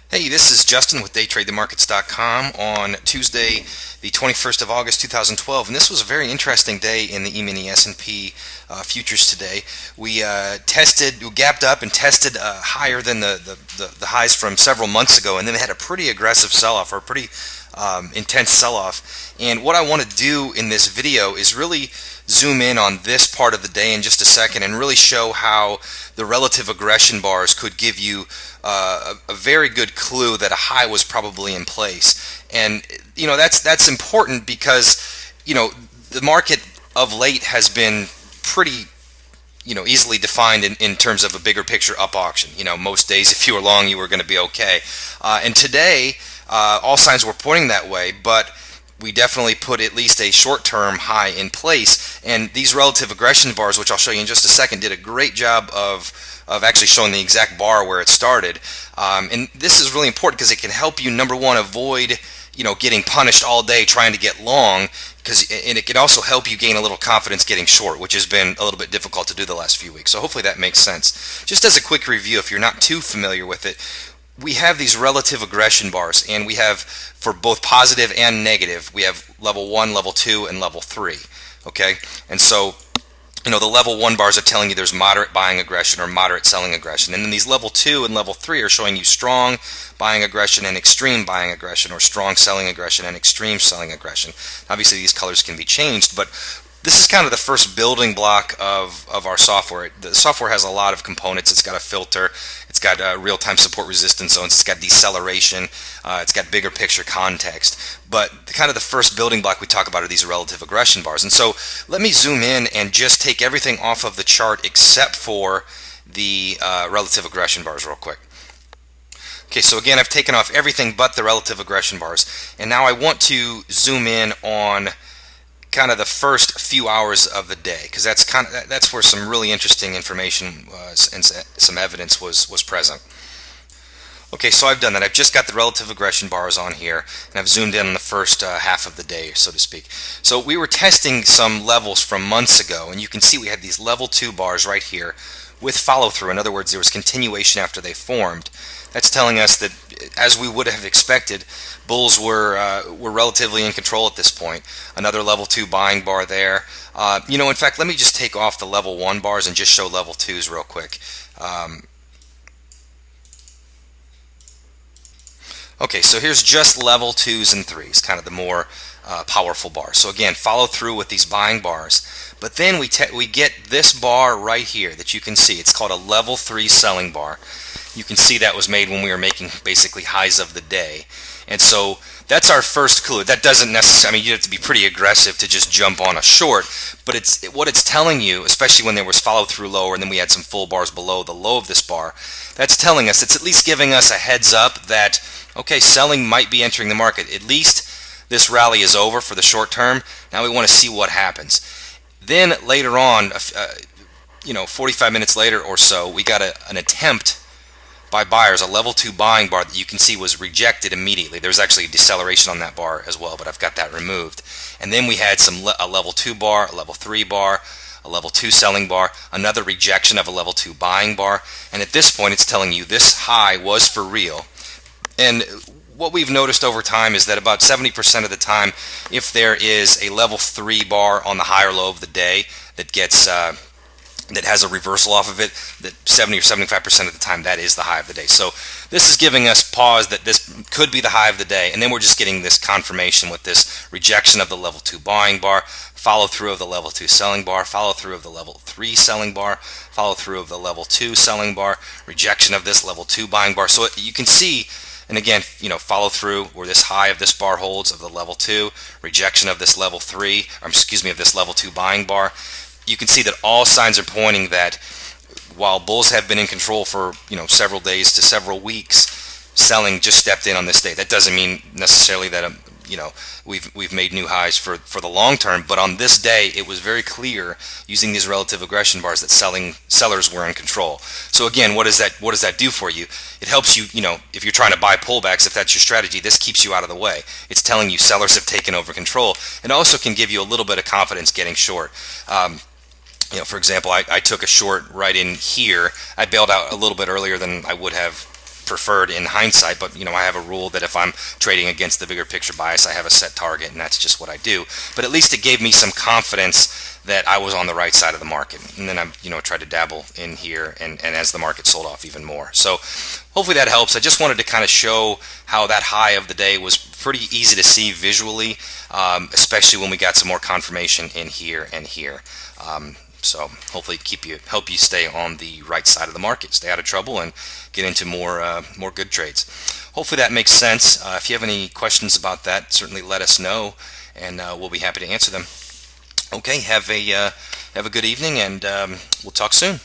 Hey, this is Justin with DayTradeTheMarkets.com on Tuesday, the 21st of August, 2012, and this was a very interesting day in the emini S&P futures today. We gapped up and tested higher than the highs from several months ago, and then had a pretty aggressive sell-off, or a pretty intense sell-off. And what I want to do in this video is really zoom in on this part of the day in just a second and really show how the relative aggression bars could give you a very good clue that a high was probably in place. And that's important because the market of late has been pretty easily defined in terms of a bigger picture up auction. Most days if you were long you were going to be okay, and today all signs were pointing that way, but we definitely put at least a short-term high in place, and these relative aggression bars, which I'll show you in just a second, did a great job of actually showing the exact bar where it started. And this is really important because it can help you, number one, avoid getting punished all day trying to get long, and it can also help you gain a little confidence getting short, which has been a little bit difficult to do the last few weeks. So hopefully that makes sense. Just as a quick review, if you're not too familiar with it, we have these relative aggression bars, and we have, for both positive and negative, we have level 1, level 2, and level 3. Okay, and so the level 1 bars are telling you there's moderate buying aggression or moderate selling aggression, and then these level 2 and level 3 are showing you strong buying aggression and extreme buying aggression, or strong selling aggression and extreme selling aggression. Obviously these colors can be changed, but this is kind of the first building block of our software. The software has a lot of components. It's got a filter, it's got real-time support resistance zones, it's got deceleration, it's got bigger picture context. But kind of the first building block we talk about are these relative aggression bars. And so let me zoom in and just take everything off of the chart except for the relative aggression bars real quick. Okay, so again, I've taken off everything but the relative aggression bars, and now I want to zoom in on kind of the first few hours of the day, because that's where some really interesting information and some evidence was present. Okay, so I've done that. I've just got the relative aggression bars on here, and I've zoomed in on the first half of the day, so to speak. So we were testing some levels from months ago, and you can see we had these level 2 bars right here with follow-through. In other words, there was continuation after they formed. That's telling us that, as we would have expected, bulls were relatively in control at this point. Another level 2 buying bar there. In fact, let me just take off the level 1 bars and just show level 2s real quick. Okay, so here's just level 2s and 3s, kind of the more powerful bars. So again, follow through with these buying bars. But then we get this bar right here that you can see. It's called a level 3 selling bar. You can see that was made when we were making basically highs of the day. And so that's our first clue. That doesn't necessarily, you have to be pretty aggressive to just jump on a short, but what it's telling you, especially when there was follow through lower and then we had some full bars below the low of this bar, that's telling us, it's at least giving us a heads up that, okay, selling might be entering the market. At least this rally is over for the short term. Now we want to see what happens. Then later on, 45 minutes later or so, we got an attempt by buyers, a level 2 buying bar that you can see was rejected immediately. There's actually a deceleration on that bar as well, but I've got that removed. And then we had a level 2 bar, a level 3 bar, a level 2 selling bar, another rejection of a level 2 buying bar, and at this point it's telling you this high was for real. And what we've noticed over time is that about 70% of the time, if there is a level 3 bar on the high or low of the day that gets that has a reversal off of it, that 70 or 75% of the time that is the high of the day. So this is giving us pause that this could be the high of the day, and then we're just getting this confirmation with this rejection of the level 2 buying bar, follow through of the level 2 selling bar, follow through of the level 3 selling bar, follow through of the level 2 selling bar, rejection of this level 2 buying bar. So you can see, and again, follow through where this high of this bar holds of the level 2, rejection of this level 3, or excuse me, of this level 2 buying bar. You can see that all signs are pointing that while bulls have been in control for several days to several weeks, selling just stepped in on this day. That doesn't mean necessarily that we've made new highs for the long term, but on this day it was very clear using these relative aggression bars that sellers were in control. So again, what does that do for you? It helps you, if you're trying to buy pullbacks, if that's your strategy, this keeps you out of the way. It's telling you sellers have taken over control, and also can give you a little bit of confidence getting short. For example, I took a short right in here. I bailed out a little bit earlier than I would have preferred in hindsight, but I have a rule that if I'm trading against the bigger picture bias, I have a set target, and that's just what I do. But at least it gave me some confidence that I was on the right side of the market. And then I tried to dabble in here, and as the market sold off even more. So hopefully that helps. I just wanted to kind of show how that high of the day was pretty easy to see visually, especially when we got some more confirmation in here and here. So hopefully help you stay on the right side of the market, stay out of trouble, and get into more good trades. Hopefully that makes sense. If you have any questions about that, certainly let us know, and we'll be happy to answer them. Okay, have a good evening, and we'll talk soon.